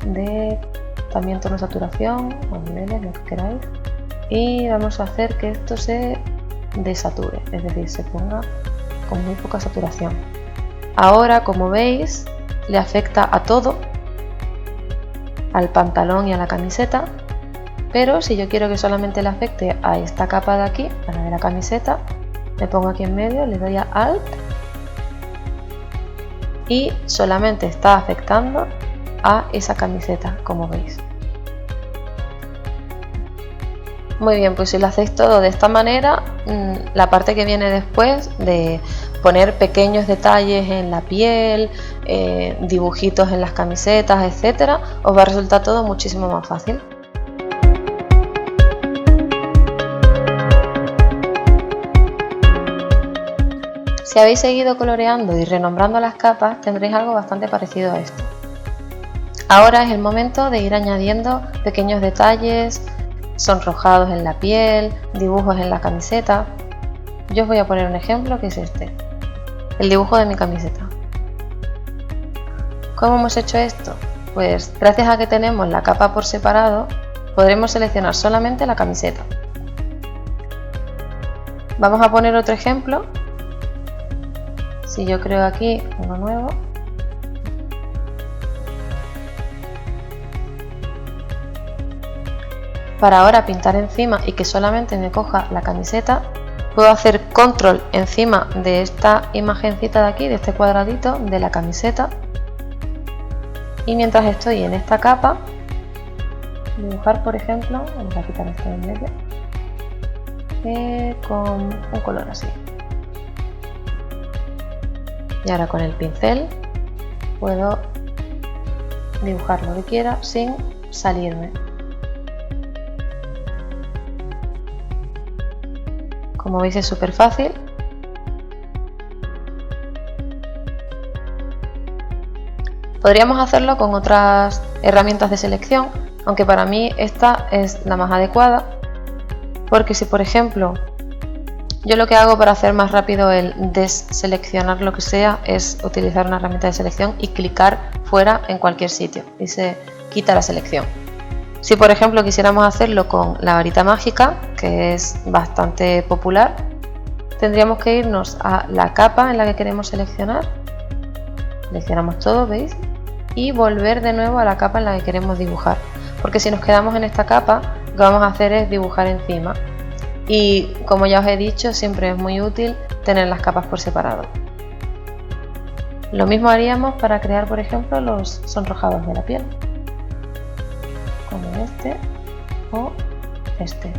de también tono saturación o niveles, lo que queráis, y vamos a hacer que esto se desature, es decir, se ponga con muy poca saturación. Ahora, como veis, le afecta a todo, al pantalón y a la camiseta, pero si yo quiero que solamente le afecte a esta capa de aquí, a la de la camiseta, me pongo aquí en medio, le doy a Alt y solamente está afectando a esa camiseta, como veis. Muy bien, pues si lo hacéis todo de esta manera, la parte que viene después de poner pequeños detalles en la piel, dibujitos en las camisetas, etcétera, os va a resultar todo muchísimo más fácil. Si habéis seguido coloreando y renombrando las capas, tendréis algo bastante parecido a esto. Ahora es el momento de ir añadiendo pequeños detalles, sonrojados en la piel, dibujos en la camiseta. Yo os voy a poner un ejemplo que es este, el dibujo de mi camiseta. ¿Cómo hemos hecho esto? Pues gracias a que tenemos la capa por separado, podremos seleccionar solamente la camiseta. Vamos a poner otro ejemplo. Si yo creo aquí uno nuevo, para ahora pintar encima y que solamente me coja la camiseta, puedo hacer control encima de esta imagencita de aquí, de este cuadradito de la camiseta, y mientras estoy en esta capa, dibujar, por ejemplo, vamos a quitar esto de en medio, con un color así. Y ahora con el pincel puedo dibujar lo que quiera sin salirme. Como veis es súper fácil. Podríamos hacerlo con otras herramientas de selección, aunque para mí esta es la más adecuada, porque si por ejemplo yo lo que hago para hacer más rápido el deseleccionar lo que sea es utilizar una herramienta de selección y clicar fuera en cualquier sitio y se quita la selección. Si por ejemplo quisiéramos hacerlo con la varita mágica, que es bastante popular, tendríamos que irnos a la capa en la que queremos seleccionar, seleccionamos todo, ¿veis? Y volver de nuevo a la capa en la que queremos dibujar, porque si nos quedamos en esta capa, lo que vamos a hacer es dibujar encima. Y como ya os he dicho, siempre es muy útil tener las capas por separado. Lo mismo haríamos para crear, por ejemplo, los sonrojados de la piel, como este o este.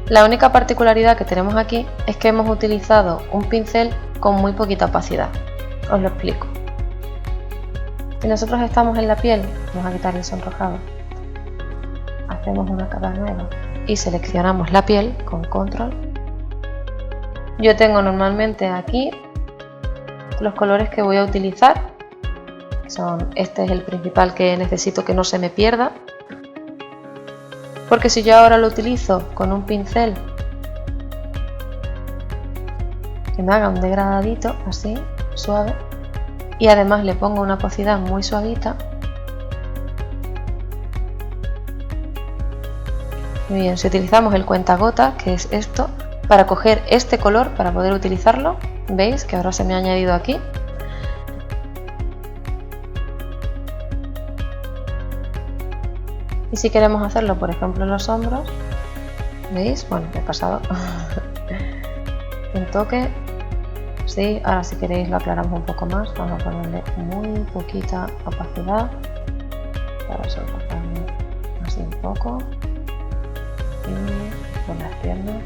La única particularidad que tenemos aquí es que hemos utilizado un pincel con muy poquita opacidad. Os lo explico. Si nosotros estamos en la piel, vamos a quitar el sonrojado, hacemos una capa nueva y seleccionamos la piel con control. Yo tengo normalmente aquí los colores que voy a utilizar, este es el principal que necesito que no se me pierda, porque si yo ahora lo utilizo con un pincel que me haga un degradadito así, suave, y además le pongo una opacidad muy suavita, muy bien, si utilizamos el cuentagotas, que es esto, para coger este color para poder utilizarlo, veis que ahora se me ha añadido aquí. Y si queremos hacerlo, por ejemplo, en los hombros, ¿veis? Bueno, he pasado un toque. Sí, ahora si queréis lo aclaramos un poco más. Vamos a ponerle muy poquita opacidad para soportarme así un poco. Y por las piernas.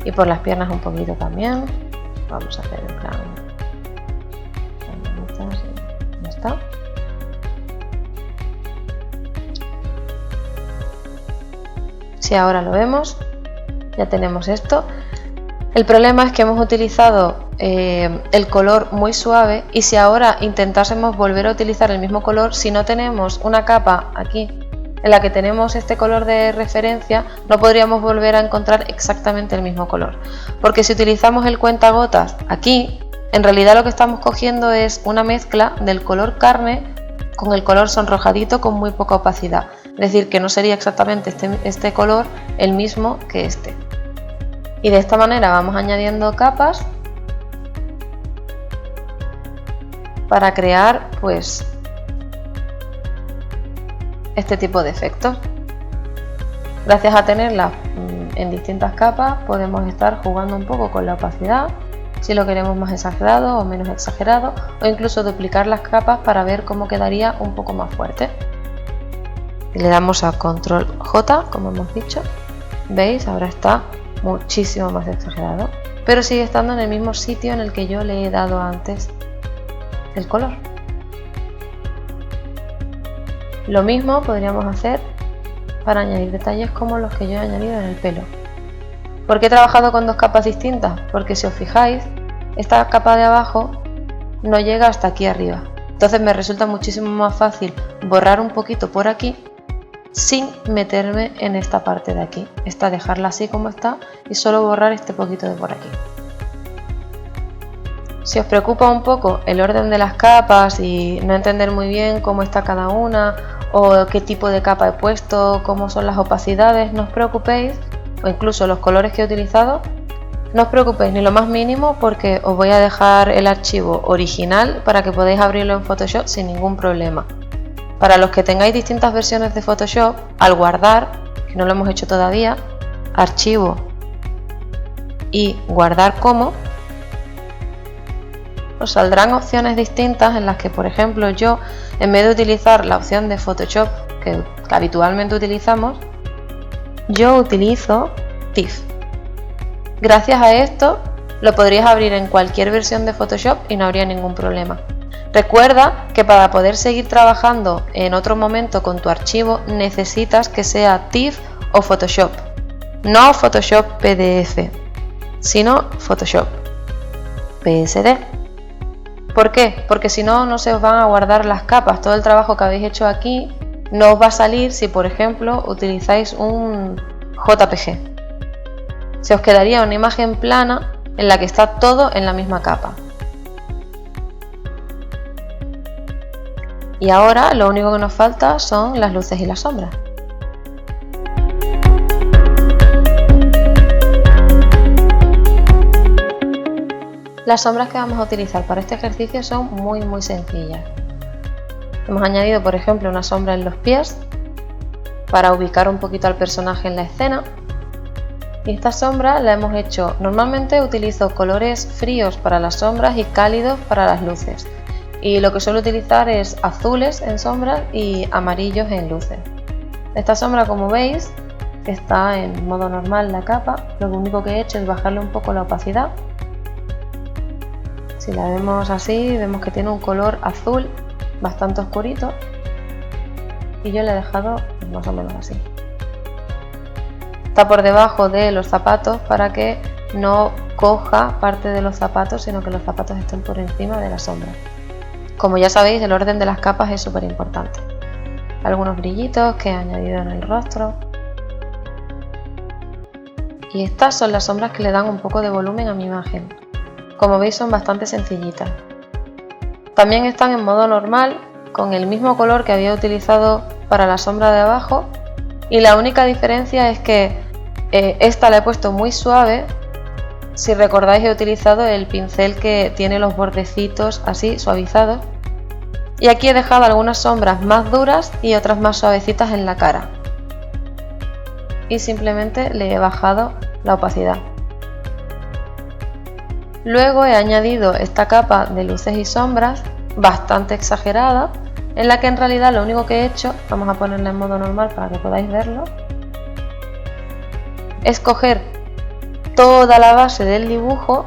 Y por las piernas un poquito también. Vamos a hacer en plan manitas y ya está. Si ahora lo vemos, ya tenemos esto. El problema es que hemos utilizado el color muy suave, y si ahora intentásemos volver a utilizar el mismo color, si no tenemos una capa aquí en la que tenemos este color de referencia, no podríamos volver a encontrar exactamente el mismo color, porque si utilizamos el cuentagotas aquí, en realidad lo que estamos cogiendo es una mezcla del color carne con el color sonrojadito con muy poca opacidad, es decir, que no sería exactamente este color el mismo que este. Y de esta manera vamos añadiendo capas para crear pues este tipo de efectos. Gracias a tenerlas en distintas capas podemos estar jugando un poco con la opacidad, si lo queremos más exagerado o menos exagerado, o incluso duplicar las capas para ver cómo quedaría un poco más fuerte. Y le damos a control J, como hemos dicho. ¿Veis? Ahora está muchísimo más exagerado, pero sigue estando en el mismo sitio en el que yo le he dado antes el color. Lo mismo podríamos hacer para añadir detalles como los que yo he añadido en el pelo. ¿Por qué he trabajado con dos capas distintas? Porque si os fijáis, esta capa de abajo no llega hasta aquí arriba, entonces me resulta muchísimo más fácil borrar un poquito por aquí sin meterme en esta parte de aquí. Esta dejarla así como está y solo borrar este poquito de por aquí. Si os preocupa un poco el orden de las capas y no entender muy bien cómo está cada una o qué tipo de capa he puesto, cómo son las opacidades, no os preocupéis, o incluso los colores que he utilizado, no os preocupéis ni lo más mínimo, porque os voy a dejar el archivo original para que podáis abrirlo en Photoshop sin ningún problema. Para los que tengáis distintas versiones de Photoshop, al guardar, que no lo hemos hecho todavía, archivo y guardar como, os saldrán opciones distintas en las que, por ejemplo, yo, en vez de utilizar la opción de Photoshop que habitualmente utilizamos, yo utilizo TIFF. Gracias a esto lo podrías abrir en cualquier versión de Photoshop y no habría ningún problema. Recuerda que para poder seguir trabajando en otro momento con tu archivo necesitas que sea TIFF o Photoshop, no Photoshop PDF, sino Photoshop PSD. ¿Por qué? Porque si no, no se os van a guardar las capas. Todo el trabajo que habéis hecho aquí no os va a salir si, por ejemplo, utilizáis un JPG. Se os quedaría una imagen plana en la que está todo en la misma capa. Y ahora lo único que nos falta son las luces y las sombras. Las sombras que vamos a utilizar para este ejercicio son muy sencillas. Hemos añadido, por ejemplo, una sombra en los pies para ubicar un poquito al personaje en la escena. Y esta sombra la hemos hecho, normalmente utilizo colores fríos para las sombras y cálidos para las luces. Y lo que suelo utilizar es azules en sombras y amarillos en luces. Esta sombra, como veis, está en modo normal la capa. Lo único que he hecho es bajarle un poco la opacidad. Si la vemos así, vemos que tiene un color azul bastante oscurito. Y yo le he dejado más o menos así. Está por debajo de los zapatos para que no coja parte de los zapatos, sino que los zapatos estén por encima de la sombra. Como ya sabéis, el orden de las capas es súper importante. Algunos brillitos que he añadido en el rostro. Y estas son las sombras que le dan un poco de volumen a mi imagen. Como veis, son bastante sencillitas. También están en modo normal, con el mismo color que había utilizado para la sombra de abajo. Y la única diferencia es que esta la he puesto muy suave. Si recordáis, he utilizado el pincel que tiene los bordecitos así suavizados. Y aquí he dejado algunas sombras más duras y otras más suavecitas en la cara. Y simplemente le he bajado la opacidad. Luego he añadido esta capa de luces y sombras bastante exagerada, en la que en realidad lo único que he hecho, vamos a ponerla en modo normal para que podáis verlo, es coger toda la base del dibujo,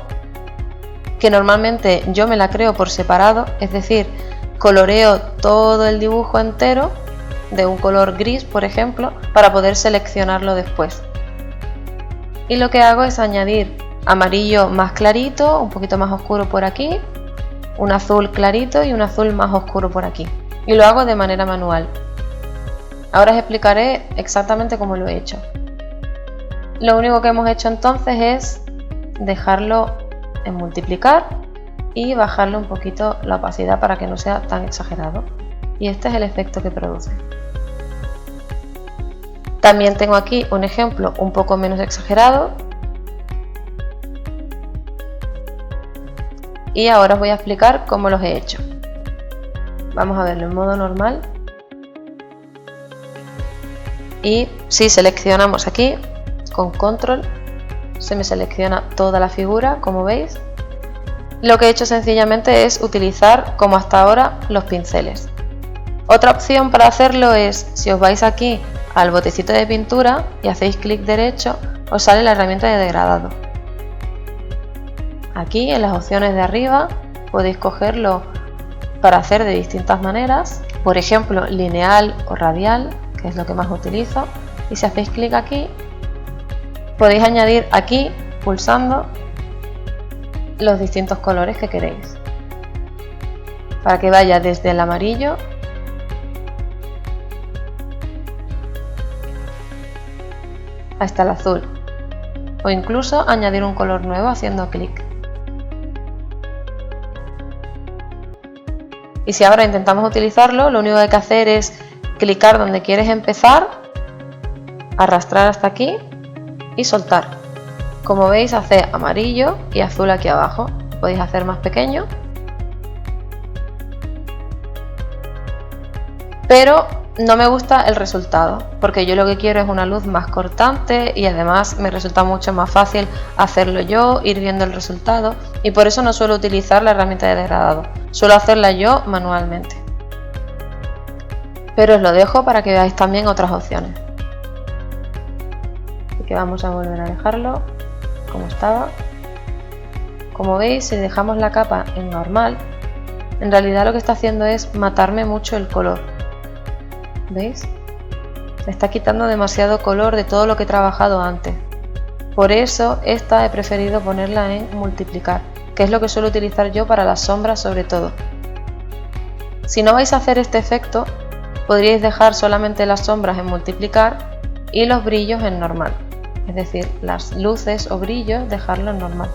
que normalmente yo me la creo por separado, es decir, coloreo todo el dibujo entero de un color gris, por ejemplo, para poder seleccionarlo después. Y lo que hago es añadir amarillo más clarito, un poquito más oscuro por aquí, un azul clarito y un azul más oscuro por aquí. Y lo hago de manera manual. Ahora os explicaré exactamente cómo lo he hecho. Lo único que hemos hecho entonces es dejarlo en multiplicar y bajarle un poquito la opacidad para que no sea tan exagerado. Y este es el efecto que produce. También tengo aquí un ejemplo un poco menos exagerado. Y ahora os voy a explicar cómo los he hecho. Vamos a verlo en modo normal. Y si seleccionamos aquí, con control, se me selecciona toda la figura, como veis. Lo que he hecho sencillamente es utilizar, como hasta ahora, los pinceles. Otra opción para hacerlo es, si os vais aquí al botecito de pintura y hacéis clic derecho, os sale la herramienta de degradado. Aquí en las opciones de arriba podéis cogerlo para hacer de distintas maneras, por ejemplo lineal o radial, que es lo que más utilizo, y si hacéis clic aquí podéis añadir aquí, pulsando, los distintos colores que queréis, para que vaya desde el amarillo hasta el azul, o incluso añadir un color nuevo haciendo clic. Y si ahora intentamos utilizarlo, lo único que hay que hacer es clicar donde quieres empezar, arrastrar hasta aquí y soltar. Como veis, hace amarillo y azul aquí abajo. Lo podéis hacer más pequeño. Pero no me gusta el resultado, porque yo lo que quiero es una luz más cortante y además me resulta mucho más fácil hacerlo yo, ir viendo el resultado, y por eso no suelo utilizar la herramienta de degradado. Suelo hacerla yo manualmente. Pero os lo dejo para que veáis también otras opciones. Así que vamos a volver a dejarlo como estaba. Como veis, si dejamos la capa en normal, en realidad lo que está haciendo es matarme mucho el color. ¿Veis? Me está quitando demasiado color de todo lo que he trabajado antes. Por eso esta he preferido ponerla en multiplicar, que es lo que suelo utilizar yo para las sombras sobre todo. Si no vais a hacer este efecto, podríais dejar solamente las sombras en multiplicar y los brillos en normal. Es decir, las luces o brillos dejarlo en normal.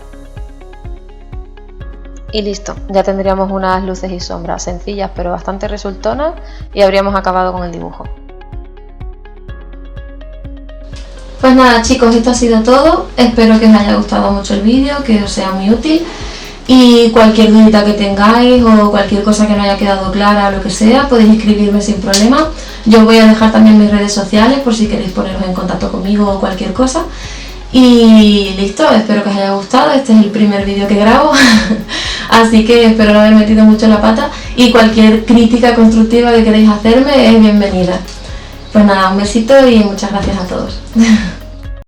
Y listo, ya tendríamos unas luces y sombras sencillas pero bastante resultonas y habríamos acabado con el dibujo. Pues nada chicos, esto ha sido todo. Espero que os haya gustado mucho el vídeo, que os sea muy útil. Y cualquier dudita que tengáis o cualquier cosa que no haya quedado clara o lo que sea, podéis escribirme sin problema. Yo voy a dejar también mis redes sociales por si queréis poneros en contacto conmigo o cualquier cosa. Y listo, espero que os haya gustado. Este es el primer vídeo que grabo, así que espero no haber metido mucho la pata y cualquier crítica constructiva que queréis hacerme es bienvenida. Pues nada, un besito y muchas gracias a todos.